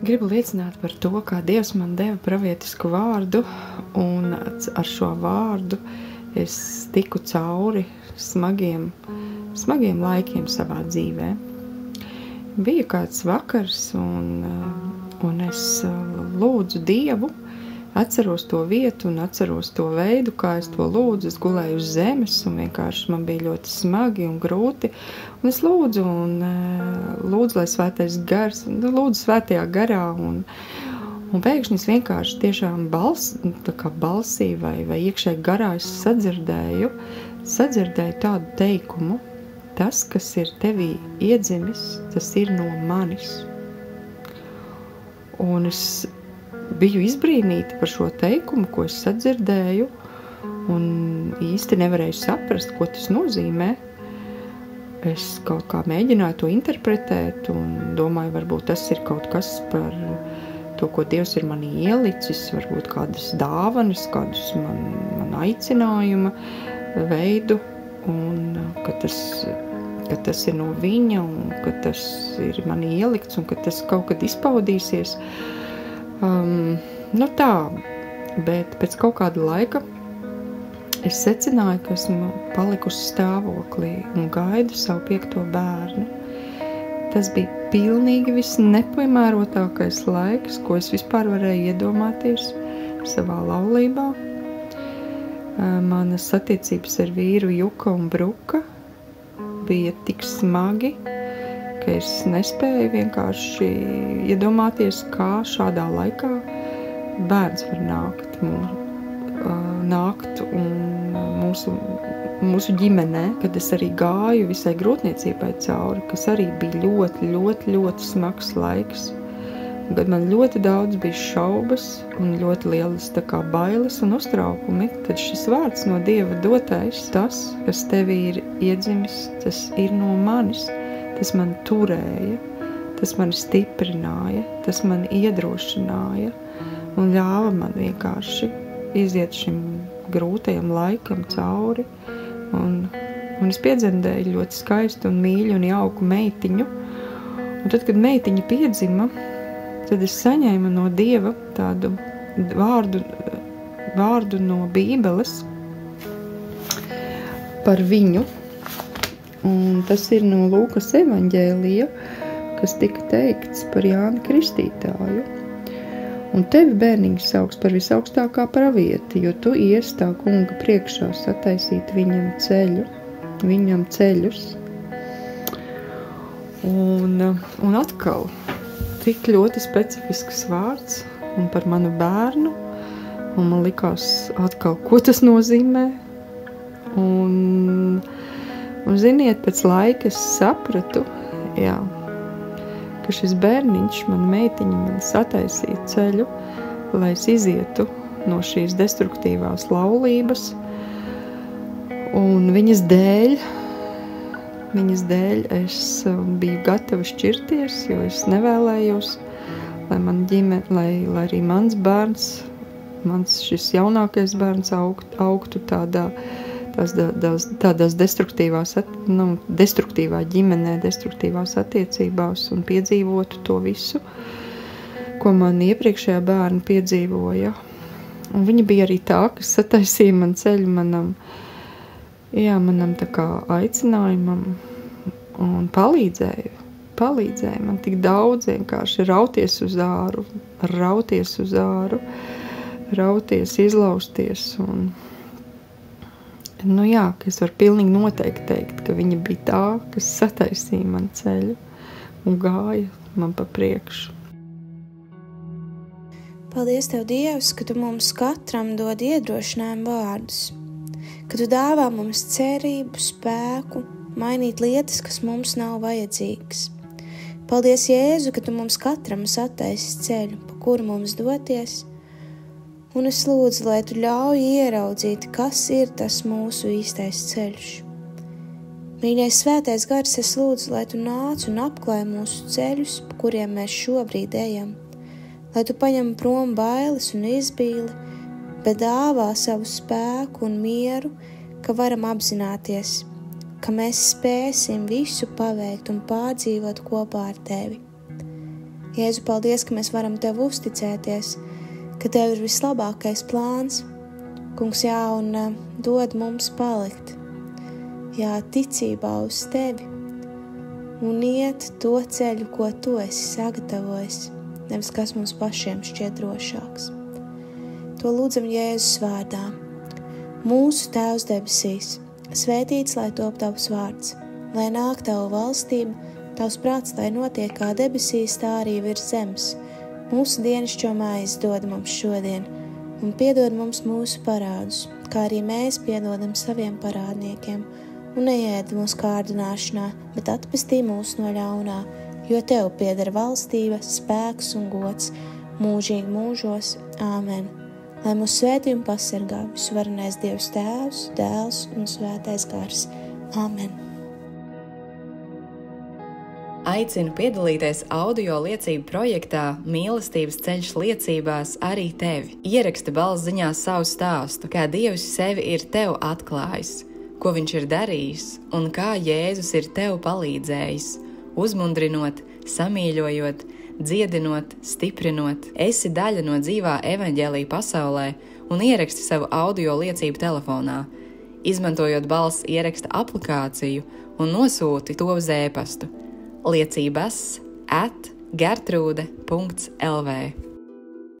Gribu liecināt par to, kā Dievs man deva pravietisku vārdu, un ar šo vārdu es tiku cauri smagiem laikiem savā dzīvē. Bija kāds vakars, un es lūdzu Dievu, atceros to vietu un atceros to veidu, kā es to lūdzu. Es gulēju uz zemes, un vienkārši man bija ļoti smagi un grūti. Un es lūdzu, lai svētais gars, lūdzu svētajā garā, un pēkšņi es vienkārši tiešām balsī vai iekšēji garā es sadzirdēju tādu teikumu: tas, kas ir tevī iedzimis, tas ir no manis. Un es biju izbrīnīta par šo teikumu, ko es sadzirdēju, un īsti nevarēju saprast, ko tas nozīmē. Es kaut kā mēģināju to interpretēt un domāju, varbūt tas ir kaut kas par to, ko Dievs ir manī ielicis, varbūt kādas dāvanas, kādus man aicinājuma veidu, un ka tas ir no viņa, un ka tas ir manī ielikts, un ka tas kaut kad izpaudīsies. Tā, bet pēc kaut kāda laika es secināju, ka esmu palikusi stāvoklī un gaidu savu 5. bērnu. Tas bija pilnīgi visnepiemērotākais laiks, ko es vispār varēju iedomāties savā laulībā. Manas attiecības ar vīru Juka un Bruka bija tik smagi, ka es nespēju vienkārši iedomāties, kā šādā laikā bērns var nākt un mūsu ģimenē, kad es arī gāju visai grūtniecībai cauri, kas arī bija ļoti, ļoti, ļoti smags laiks. Kad man ļoti daudz bija šaubas un ļoti lielas bailes un uztraukumi, tad šis vārds no Dieva dotais, tas, kas tevī ir iedzimis, tas ir no manis. Tas man turēja, tas mani stiprināja, tas mani iedrošināja un ļāva man vienkārši iziet šim grūtajam laikam cauri. Un es piedzemdēju ļoti skaistu un mīļu un jauku meitiņu. Un tad, kad meitiņa piedzima, tad es saņēmu no Dieva tādu vārdu no Bībeles par viņu. Un tas ir no Lūkas evaņģēlija, kas tika teikts par Jāni Kristītāju. Un tevi bērniņš sauks par visaugstākā pravieti, jo tu ies tā kunga priekšā sataisīt viņam ceļus. Un atkal tik ļoti specifisks vārds un par manu bērnu, un man likās atkal, ko tas nozīmē. Un ziniet, pēc laika es sapratu, ka šis bērniņš, mana meitiņa, man sataisīja ceļu, lai es izietu no šīs destruktīvās laulības. Un viņas dēļ es biju gatava šķirties, jo es nevēlējos, lai arī mans bērns, šis jaunākais bērns augtu tādās destruktīvā ģimenē, destruktīvās attiecībās un piedzīvotu to visu, ko man iepriekšējā bērna piedzīvoja. Un viņa bija arī tā, kas sataisīja man ceļu manam tā kā aicinājumam un palīdzēja man tik daudz vienkārši rauties uz āru, rauties, izlausties un ka es varu pilnīgi noteikti teikt, ka viņa bija tā, kas sataisīja man ceļu un gāja man pa priekšu. Paldies Tev, Dievs, ka Tu mums katram dod iedrošinājumu vārdus, ka Tu dāvā mums cerību, spēku, mainīt lietas, kas mums nav vajadzīgas. Paldies, Jēzu, ka Tu mums katram sataisi ceļu, pa kuru mums doties, un es lūdzu, lai Tu ļauj ieraudzīt, kas ir tas mūsu īstais ceļš. Mīļais svētais gars, es lūdzu, lai Tu nāc un apklāj mūsu ceļus, pa kuriem mēs šobrīd ejam, lai Tu paņem prom bailes un izbīli, bet dāvā savu spēku un mieru, ka varam apzināties, ka mēs spēsim visu paveikt un pārdzīvot kopā ar Tevi. Jēzu, paldies, ka mēs varam Tev uzticēties, ka Tev ir vislabākais plāns. Kungs, jā, un dod mums palikt, jā, ticībā uz Tevi un iet to ceļu, ko Tu esi sagatavojis, nevis kas mums pašiem šķiet drošāks. To lūdzam Jēzus vārdā. Mūsu Tēvs debesīs, svētīts, lai top Tavs vārds, lai nāk Tava valstība, Tavs prāts, lai notiek kā debesīs, tā arī virs zemes. Mūsu dienascho maizi dod mums šodien, un piedod mums mūsu parādus, kā arī mēs piedodam saviem parādniekiem, un neied mūsu kārdināšanā, bet atpestī mūs no ļaunā, jo Tev pieder valstība, spēks un gods, mūžīgi mūžos. Āmen. Lai mūs svētī un pasargā visvarenais Dievs Tēvs, Dēls un Svētais Gars. Āmen. Aicinu piedalīties audio liecību projektā Mīlestības ceļš liecībās arī tevi. Ieraksti balsziņās savu stāstu, kā Dievs sevi ir tev atklājis, ko Viņš ir darījis un kā Jēzus ir tev palīdzējis, uzmundrinot, samīļojot, dziedinot, stiprinot. Esi daļa no dzīvā evaņģēlija pasaulē un ieraksti savu audio liecību telefonā, izmantojot balss ieraksta aplikāciju un nosūti to uz e-pastu liecības@gertrude.lv.